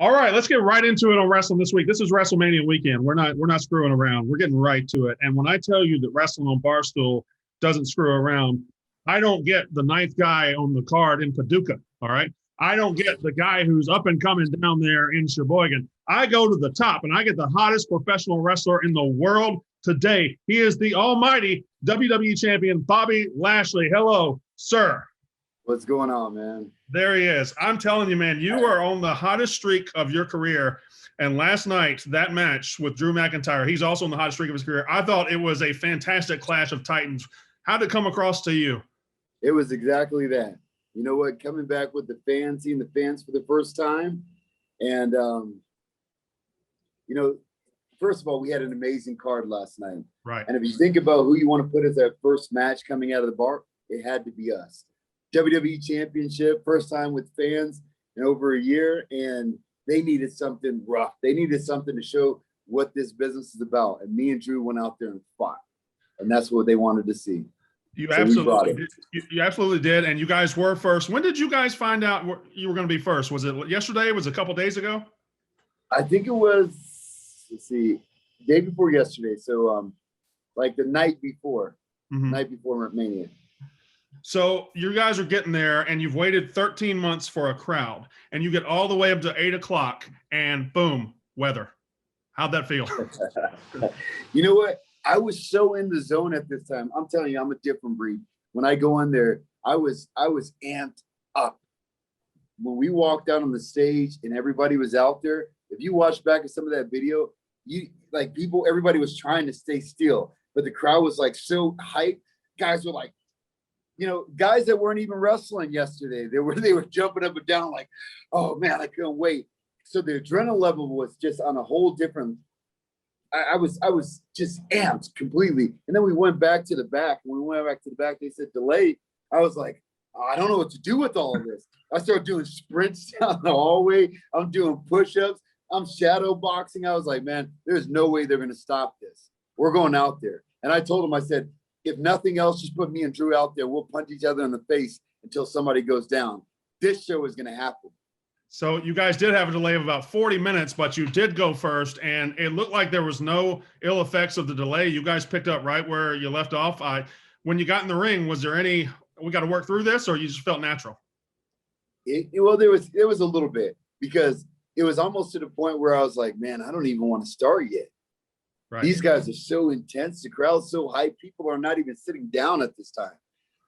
All right, let's get right into it on wrestling this week. This is WrestleMania weekend. We're not screwing around. We're getting right to it. And when I tell you that wrestling on Barstool doesn't screw around, I don't get the ninth guy on the card in Paducah. All right. I don't get the guy who's up and coming down there in Sheboygan. I go to the top and I get the hottest professional wrestler in the world today. He is the almighty WWE champion, Bobby Lashley. Hello, sir. What's going on, man? There he is. I'm telling you, man, you are on the hottest streak of your career. And last night, that match with Drew McIntyre, he's also on the hottest streak of his career. I thought it was a fantastic clash of titans. How did it come across to you? It was exactly that. You know what? Coming back with the fans, seeing the fans for the first time. And, first of all, we had an amazing card last night. Right. And if you think about who you want to put as that first match coming out of the bar, it had to be us. WWE Championship, first time with fans in over a year, and they needed something rough. They needed something to show what this business is about. And me and Drew went out there and fought, and that's what they wanted to see. You absolutely did. You absolutely did, and you guys were first. When did you guys find out you were going to be first? Was it yesterday? Was it a couple days ago? I think it was, day before yesterday. So, like the night before, Mania. So you guys are getting there and you've waited 13 months for a crowd and you get all the way up to 8 o'clock and boom, weather. How'd that feel? You know what? I was so in the zone at this time. I'm telling you, I'm a different breed. When I go in there, I was amped up. When we walked out on the stage and everybody was out there, if you watch back at some of that video, everybody was trying to stay still, but the crowd was like so hyped. Guys were like, guys that weren't even wrestling yesterday, they were jumping up and down like, oh man, I couldn't wait. So the adrenaline level was just on a whole different. I was just amped completely. And then we went back to the back. When we went back to the back, they said delay. I was like, I don't know what to do with all of this. I started doing sprints down the hallway. I'm doing push-ups. I'm shadow boxing. I was like, man, there's no way they're going to stop this. We're going out there. And I told them, I said, if nothing else, just put me and Drew out there. We'll punch each other in the face until somebody goes down. This show is going to happen. So you guys did have a delay of about 40 minutes, but you did go first, and it looked like there was no ill effects of the delay. You guys picked up right where you left off. When you got in the ring, was there any, we got to work through this, or you just felt natural? Well, there was a little bit, because it was almost to the point where I was like, man, I don't even want to start yet. Right. These guys are so intense. The crowd's so hyped. People are not even sitting down at this time.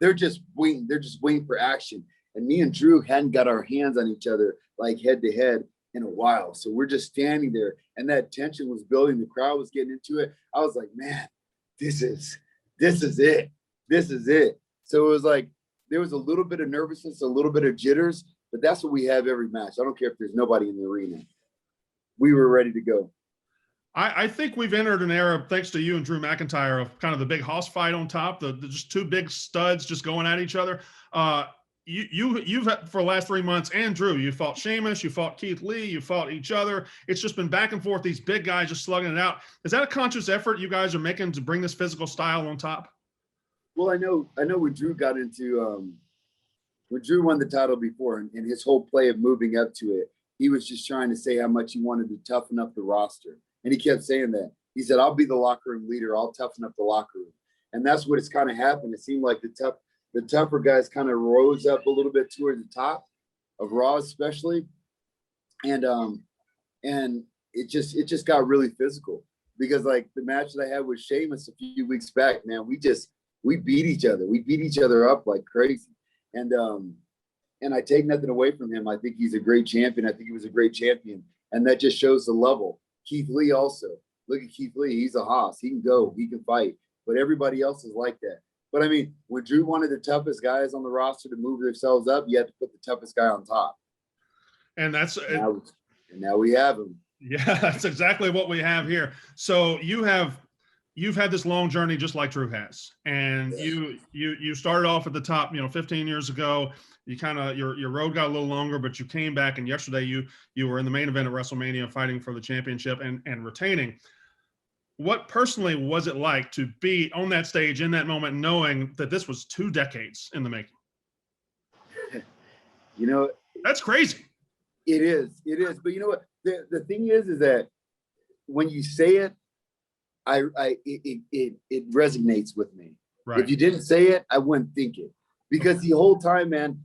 They're just waiting. They're just waiting for action. And me and Drew hadn't got our hands on each other like head to head in a while. So we're just standing there, and that tension was building. The crowd was getting into it. I was like, man, this is it. This is it. So it was like, there was a little bit of nervousness, a little bit of jitters, but that's what we have every match. I don't care if there's nobody in the arena. We were ready to go. I think we've entered an era, thanks to you and Drew McIntyre, of kind of the big hoss fight on top, the just two big studs just going at each other. You've had, for the last 3 months, and Drew, you fought Sheamus, you fought Keith Lee, you fought each other. It's just been back and forth, these big guys just slugging it out. Is that a conscious effort you guys are making to bring this physical style on top? Well, I know when Drew got into when Drew won the title before, and his whole play of moving up to it, he was just trying to say how much he wanted to toughen up the roster. And he kept saying that. He said, I'll be the locker room leader. I'll toughen up the locker room. And that's what it's kind of happened. It seemed like the tougher guys kind of rose up a little bit toward the top of Raw, especially. And it just got really physical, because like the match that I had with Sheamus a few weeks back, man, we beat each other. We beat each other up like crazy. And I take nothing away from him. I think he's a great champion. I think he was a great champion. And that just shows the level. Keith Lee also. Look at Keith Lee. He's a hoss. He can go. He can fight. But everybody else is like that. But, I mean, when Drew wanted the toughest guys on the roster to move themselves up, you had to put the toughest guy on top. And that's – now we have him. Yeah, that's exactly what we have here. So you've had this long journey just like Drew has. And you started off at the top, 15 years ago. You kind of your road got a little longer, but you came back, and yesterday you were in the main event of WrestleMania fighting for the championship and retaining. What personally was it like to be on that stage in that moment, knowing that this was 2 decades in the making? You know, that's crazy. It is. But you know what? The thing is that when you say it, it resonates with me. Right. If you didn't say it, I wouldn't think it. Because the whole time, man,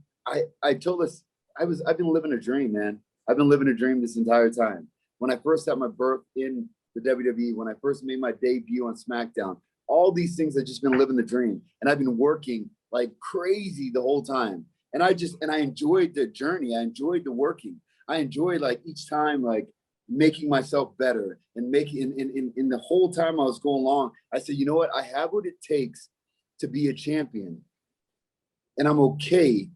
I told us I've been living a dream, man. I've been living a dream this entire time. When I first had my birth in the WWE, when I first made my debut on SmackDown, all these things I've just been living the dream. And I've been working like crazy the whole time. And I enjoyed the journey. I enjoyed the working. I enjoyed like each time, like making myself better and making in the whole time I was going along, I said, you know what? I have what it takes to be a champion. And I'm okay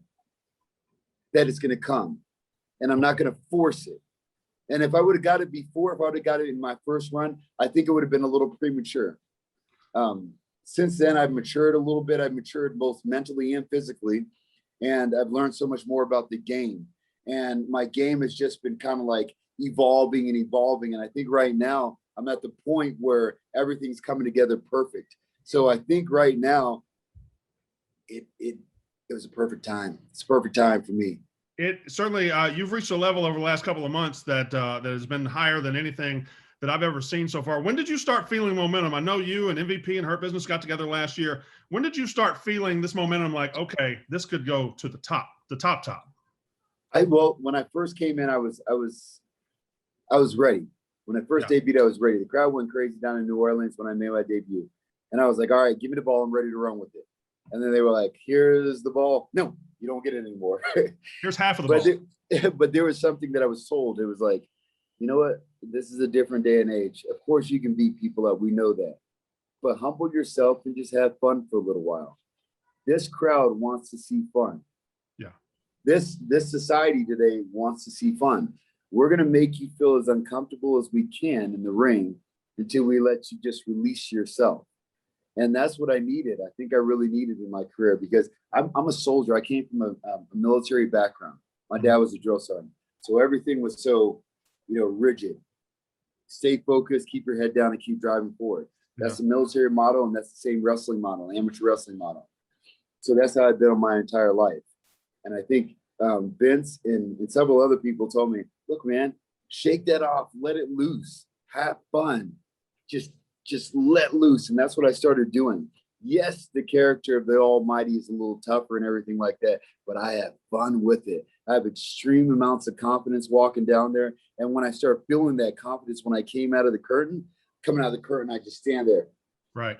that it's going to come. And I'm not going to force it. And if I would have got it before, if I would have got it in my first run, I think it would have been a little premature. Since then, I've matured a little bit. I've matured both mentally and physically. And I've learned so much more about the game. And my game has just been kind of like evolving and evolving. And I think right now I'm at the point where everything's coming together perfect. So I think right now it was a perfect time. It's a perfect time for me. It certainly, you've reached a level over the last couple of months that has been higher than anything that I've ever seen so far. When did you start feeling momentum? I know you and MVP and Hurt Business got together last year. When did you start feeling this momentum? Like, okay, this could go to the top. Well, when I first came in, I was ready. When I first debuted, I was ready. The crowd went crazy down in New Orleans when I made my debut. And I was like, all right, give me the ball. I'm ready to run with it. And then they were like, here's the ball. No, you don't get it anymore. Here's half of the ball. But there was something that I was told. It was like, you know what? This is a different day and age. Of course, you can beat people up. We know that. But humble yourself and just have fun for a little while. This crowd wants to see fun. Yeah. This society today wants to see fun. We're going to make you feel as uncomfortable as we can in the ring until we let you just release yourself. And that's what I needed. I think I really needed in my career because I'm a soldier. I came from a military background. My dad was a drill sergeant. So everything was so, rigid. Stay focused, keep your head down, and keep driving forward. That's the military model, and that's the same wrestling model, amateur wrestling model. So that's how I've been my entire life. And I think Vince and several other people told me, look, man, shake that off, let it loose, have fun, just let loose. And that's what I started doing. Yes, the character of the Almighty is a little tougher and everything like that, but I have fun with it. I have extreme amounts of confidence walking down there. And when I start feeling that confidence, when I came out of the curtain, coming out of the curtain, I just stand there. Right.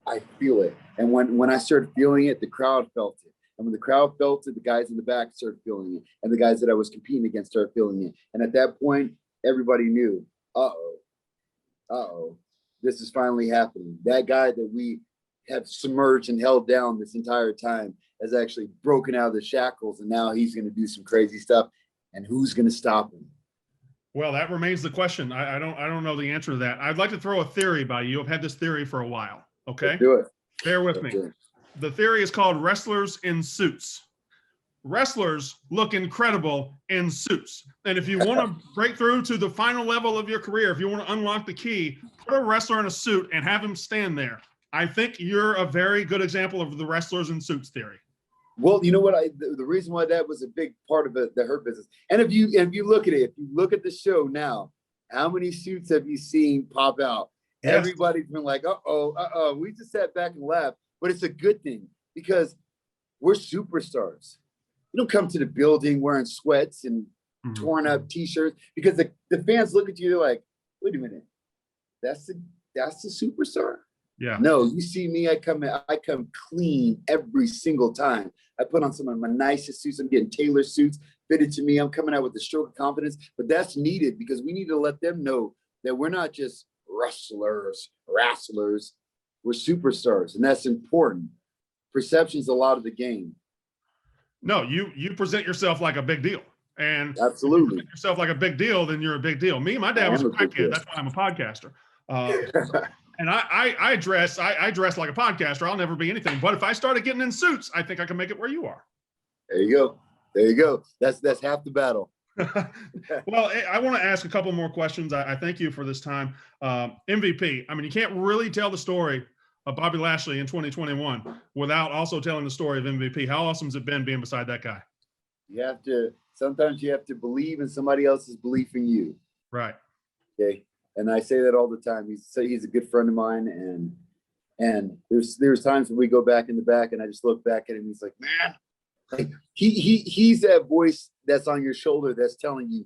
I feel it. And when I started feeling it, the crowd felt it. And when the crowd felt it, the guys in the back started feeling it. And the guys that I was competing against started feeling it. And at that point, everybody knew, this is finally happening. That guy that we have submerged and held down this entire time has actually broken out of the shackles. And now he's going to do some crazy stuff. And who's going to stop him? Well, that remains the question. I don't know the answer to that. I'd like to throw a theory by you. I've had this theory for a while. Okay. Let's do it. Bear with me. The theory is called wrestlers in suits. Wrestlers look incredible in suits. And if you want to break through to the final level of your career, if you want to unlock the key, put a wrestler in a suit and have him stand there. I think you're a very good example of the wrestlers in suits theory. Well, you know what? The reason why that was a big part of the Hurt Business. And if you look at it, if you look at the show now, how many suits have you seen pop out? Yes. Everybody's been like, we just sat back and laughed. But it's a good thing because we're superstars. You don't come to the building wearing sweats and torn up T-shirts because the fans look at you, they're like, wait a minute, that's the superstar? Yeah. No, you see me, I come clean every single time. I put on some of my nicest suits. I'm getting tailored suits fitted to me. I'm coming out with a stroke of confidence, but that's needed because we need to let them know that we're not just wrestlers. We're superstars, and that's important. Perception's a lot of the game. No, you present yourself like a big deal. And absolutely, if you present yourself like a big deal, then you're a big deal. Me and my dad was a crackhead. That's why I'm a podcaster. And I dress like a podcaster. I'll never be anything. But if I started getting in suits, I think I can make it where you are. There you go. That's half the battle. Well, I want to ask a couple more questions. I thank you for this time. MVP. I mean, you can't really tell the story of Bobby Lashley in 2021 without also telling the story of MVP. How awesome has it been being beside that guy? You have to Sometimes you have to believe in somebody else's belief in you. Right. Okay. And I say that all the time. He's a good friend of mine. And there's times when we go back in the back and I just look back at him. He's like, man, like he's that voice that's on your shoulder that's telling you,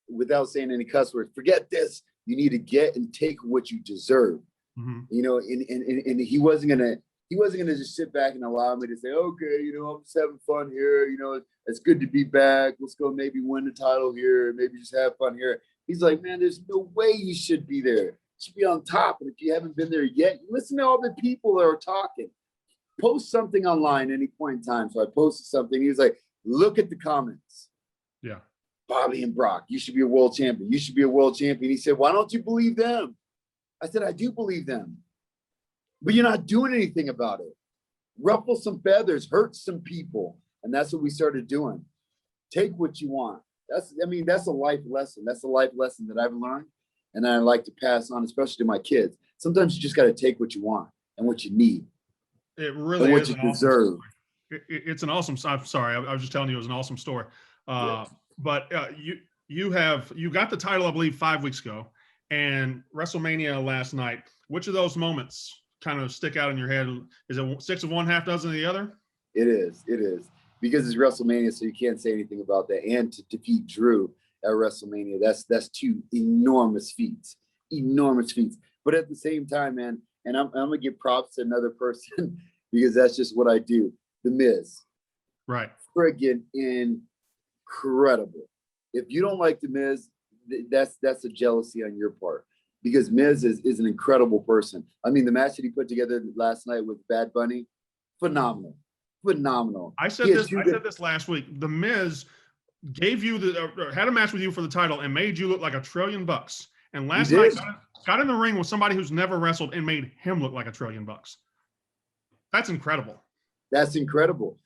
without saying any cuss words, forget this. You need to get and take what you deserve. Mm-hmm. You know, and he wasn't gonna just sit back and allow me to say, okay, you know, I'm just having fun here. You know, it's good to be back. Let's go maybe win the title here. Maybe just have fun here. He's like, man, there's no way you should be there. You should be on top. And if you haven't been there yet, listen to all the people that are talking. Post something online any point in time. So I posted something. He was like, look at the comments. Yeah. Bobby and Brock, you should be a world champion. You should be a world champion. He said, why don't you believe them? I said, I do believe them. But you're not doing anything about it. Ruffle some feathers, hurt some people. And that's what we started doing. Take what you want. That's a life lesson. That's a life lesson that I've learned. And I like to pass on, especially to my kids. Sometimes you just got to take what you want and what you need. It really and what is you an deserve. Awesome it's an awesome. I'm sorry. I was just telling you it was an awesome story. Yes. But you got the title, I believe, 5 weeks ago, and WrestleMania last night. Which of those moments kind of stick out in your head? Is it 6 of one, half dozen of the other? It is. Because it's WrestleMania, so you can't say anything about that. And to defeat Drew at WrestleMania, that's two enormous feats. But at the same time, man, and I'm gonna give props to another person because that's just what I do. The Miz. Right. Friggin' incredible. If you don't like The Miz, that's a jealousy on your part. Because Miz is an incredible person. I mean, the match that he put together last night with Bad Bunny, phenomenal. I said this last week. The Miz gave you had a match with you for the title and made you look like $1 trillion. And last night got in the ring with somebody who's never wrestled and made him look like $1 trillion. That's incredible. That's incredible.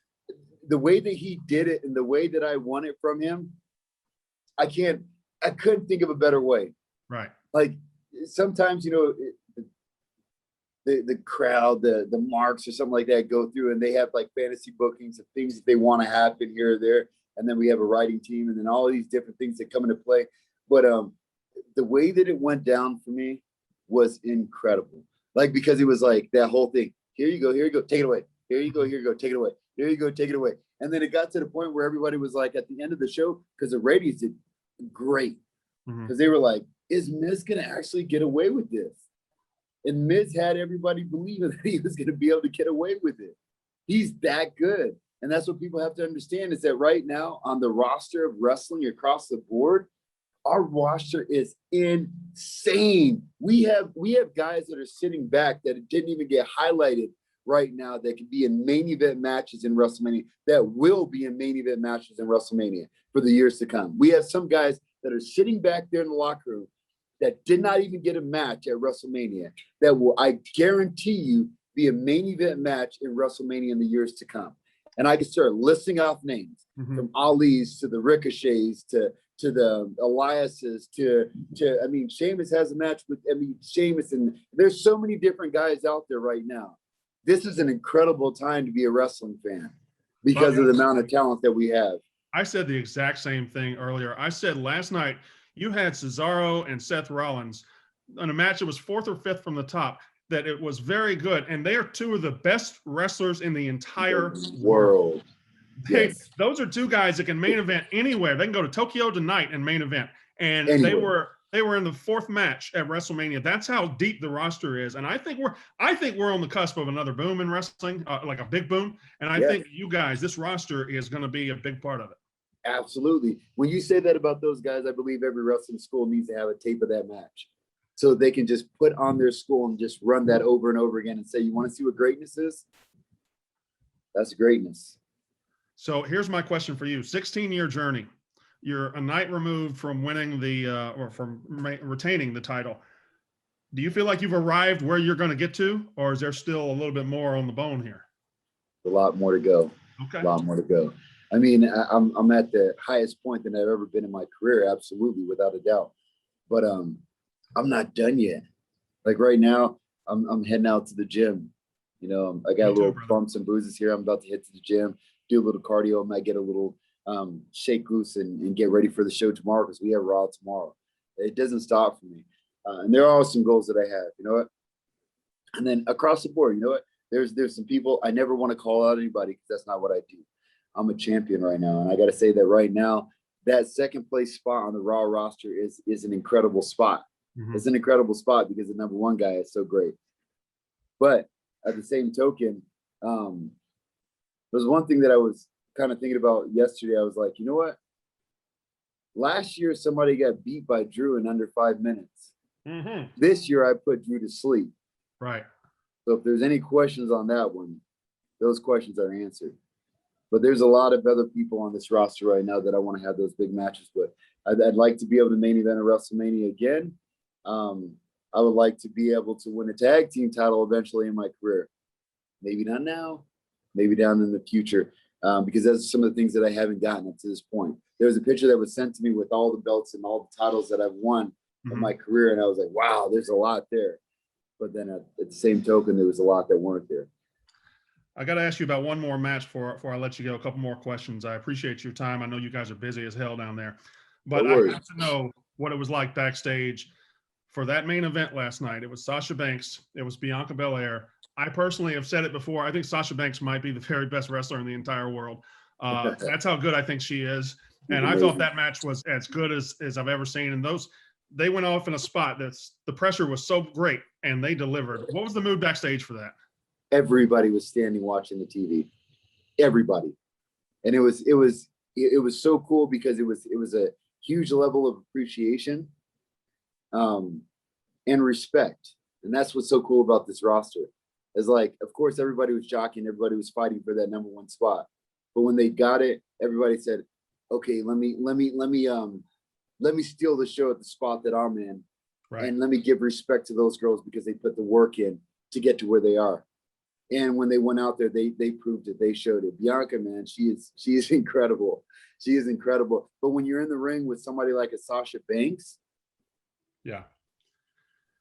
The way that he did it and the way that I won it from him, I couldn't think of a better way. Right. Like sometimes, you know, the crowd, the marks or something like that go through and they have like fantasy bookings of things that they want to happen here or there. And then we have a writing team and then all of these different things that come into play. But the way that it went down for me was incredible. Like, because it was like that whole thing. Here you go, take it away. Here you go, take it away. Here you go, take it away. And then it got to the point where everybody was like, at the end of the show, because the ratings did great. Because they were like, is Miz going to actually get away with this? And Miz had everybody believing that he was going to be able to get away with it. He's that good. And that's what people have to understand is that right now on the roster of wrestling across the board, our roster is insane. We have guys that are sitting back that didn't even get highlighted right now that could be in main event matches in WrestleMania, that will be in main event matches in WrestleMania for the years to come. We have some guys that are sitting back there in the locker room that did not even get a match at WrestleMania that will, I guarantee you, be a main event match in WrestleMania in the years to come. And I can start listing off names from Ali's to the Ricochets to the Eliases to I mean, Sheamus has a match with Sheamus, and there's so many different guys out there right now. This is an incredible time to be a wrestling fan because of the amount of talent that we have. I said the exact same thing earlier. I said last night you had Cesaro and Seth Rollins in a match that was 4th or 5th from the top, that it was very good. And they are two of the best wrestlers in the entire world. Those are two guys that can main event anywhere. They can go to Tokyo tonight and main event. And anywhere. They were in the 4th match at WrestleMania. That's how deep the roster is. And I think we're on the cusp of another boom in wrestling, like a big boom. And I think you guys, this roster is going to be a big part of it. Absolutely. When you say that about those guys, I believe every wrestling school needs to have a tape of that match so they can just put on their school and just run that over and over again and say, you want to see what greatness is? That's greatness. So here's my question for you. 16-year journey. You're a night removed from winning retaining the title. Do you feel like you've arrived where you're going to get to, or is there still a little bit more on the bone here? A lot more to go. Okay. A lot more to go. I mean, I'm at the highest point that I've ever been in my career, absolutely, without a doubt. But I'm not done yet. Like right now, I'm heading out to the gym. You know, I got a little bumps and bruises here. I'm about to hit to the gym, do a little cardio. I might get a little shake loose and get ready for the show tomorrow, because we have Raw tomorrow. It doesn't stop for me. And there are some goals that I have, you know what? And then across the board, you know what? There's some people, I never want to call out anybody because that's not what I do. I'm a champion right now. And I got to say that right now, that second place spot on the Raw roster is an incredible spot. Mm-hmm. It's an incredible spot because the number one guy is so great. But at the same token, there's one thing that I was kind of thinking about yesterday. I was like, you know what? Last year, somebody got beat by Drew in under 5 minutes. Mm-hmm. This year, I put Drew to sleep. Right. So if there's any questions on that one, those questions are answered. But there's a lot of other people on this roster right now that I want to have those big matches with. I'd like to be able to main event a WrestleMania again. I would like to be able to win a tag team title eventually in my career. Maybe not now, maybe down in the future, because that's some of the things that I haven't gotten up to this point. There was a picture that was sent to me with all the belts and all the titles that I've won in my career, and I was like, wow, there's a lot there. But then at the same token, there was a lot that weren't there. I got to ask you about one more match before I let you go. A couple more questions. I appreciate your time. I know you guys are busy as hell down there, but I have to know what it was like backstage for that main event last night. It was Sasha Banks. It was Bianca Belair. I personally have said it before. I think Sasha Banks might be the very best wrestler in the entire world. That's how good I think she is. And I thought that match was as good as I've ever seen. And they went off in a spot the pressure was so great and they delivered. What was the mood backstage for that? Everybody was standing watching the TV. Everybody. And it was so cool because it was a huge level of appreciation and respect. And that's what's so cool about this roster. Is like, of course, everybody was jockeying, everybody was fighting for that number one spot. But when they got it, everybody said, okay, let me steal the show at the spot that I'm in. Right. And let me give respect to those girls because they put the work in to get to where they are. And when they went out there, they proved it. They showed it. Bianca, man, she is incredible. She is incredible. But when you're in the ring with somebody like a Sasha Banks, yeah,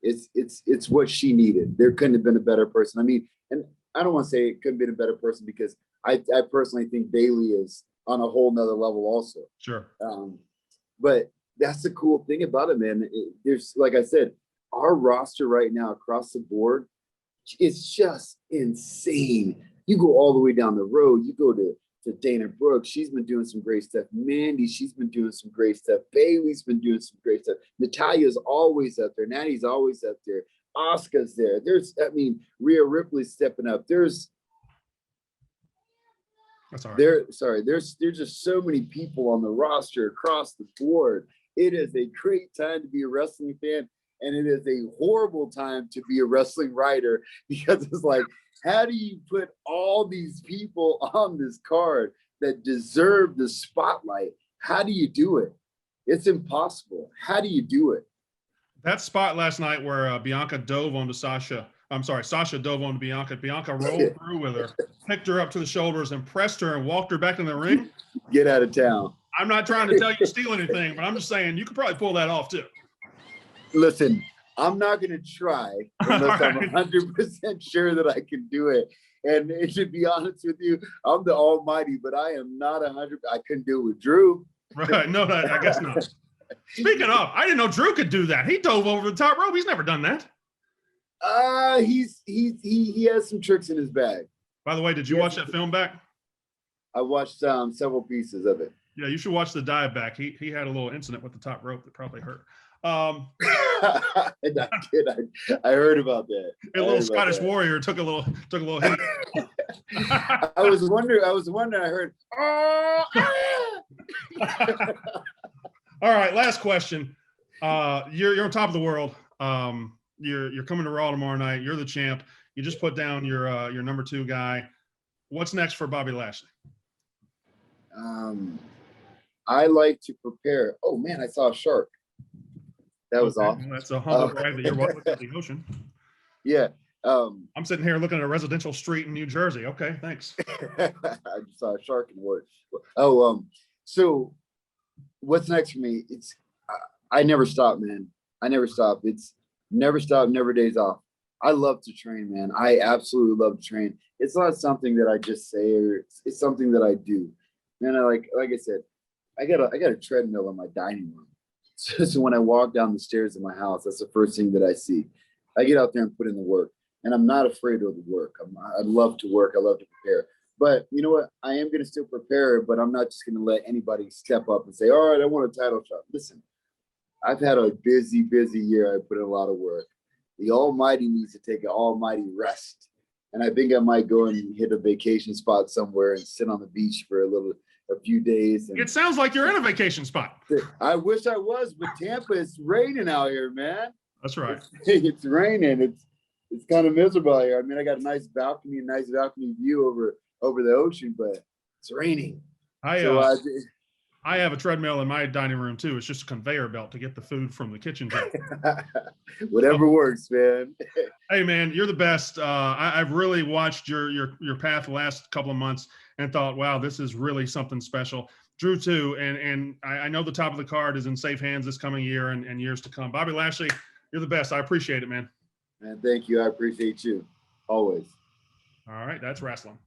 it's what she needed. There couldn't have been a better person. I mean, and I don't want to say it couldn't have been a better person because I personally think Bayley is on a whole nother level also. Sure. But that's the cool thing about it, man. There's, like I said, our roster right now across the board, it's just insane. You go all the way down the road. You go to Dana Brooks. She's been doing some great stuff. Mandy, she's been doing some great stuff. Bailey's been doing some great stuff. Natalia's always up there. Natty's always up there. Asuka's there. Rhea Ripley's stepping up. That's all right. There's just so many people on the roster across the board. It is a great time to be a wrestling fan. And it is a horrible time to be a wrestling writer because it's like, how do you put all these people on this card that deserve the spotlight? How do you do it? It's impossible. How do you do it? That spot last night where Bianca dove onto Sasha. I'm sorry, Sasha dove onto Bianca. Bianca rolled through with her, picked her up to the shoulders and pressed her and walked her back in the ring. Get out of town. I'm not trying to tell you to steal anything, but I'm just saying you could probably pull that off too. Listen, I'm not going to try unless I'm 100% sure that I can do it. And to be honest with you, I'm the almighty, but I am not 100. I couldn't do it with Drew. Right. No, I guess not. Speaking of, I didn't know Drew could do that. He dove over the top rope. He's never done that. He has some tricks in his bag. By the way, did you watch that film back? I watched several pieces of it. Yeah, you should watch the dive back. He had a little incident with the top rope that probably hurt. I heard about that. A little Scottish warrior took a little hit. I was wondering. I heard. All right, last question. You're on top of the world. You're coming to Raw tomorrow night. You're the champ. You just put down your number 2 guy. What's next for Bobby Lashley? I like to prepare. Oh man, I saw a shark. That was awesome. Well, that's a humble brag that you're looking at the ocean. Yeah. I'm sitting here looking at a residential street in New Jersey. Okay, thanks. I just saw a shark in the water. So what's next for me? It's I never stop, man. I never stop. It's never stop, never days off. I love to train, man. I absolutely love to train. It's not something that I just say, or it's something that I do. And like I said, I got a treadmill in my dining room. So when I walk down the stairs of my house, that's the first thing that I see. I get out there and put in the work, and I'm not afraid of the work. I love to work. I love to prepare. But you know what? I am going to still prepare, but I'm not just going to let anybody step up and say, all right, I want a title shot. Listen, I've had a busy year. I put in a lot of work. The Almighty needs to take an almighty rest. And I think I might go and hit a vacation spot somewhere and sit on the beach for a few days. And it sounds like you're in a vacation spot. I wish I was, but Tampa, it's raining out here, man. That's right. It's raining. It's kind of miserable out here. I mean, I got a nice balcony view over the ocean, but it's raining. I have a treadmill in my dining room too. It's just a conveyor belt to get the food from the kitchen table. Whatever works, man. Hey man, you're the best. I've really watched your path the last couple of months and thought, wow, this is really something special. Drew too, and I know the top of the card is in safe hands this coming year and years to come. Bobby Lashley, you're the best. I appreciate it, man. Man, thank you. I appreciate you always. All right, that's Rasslin.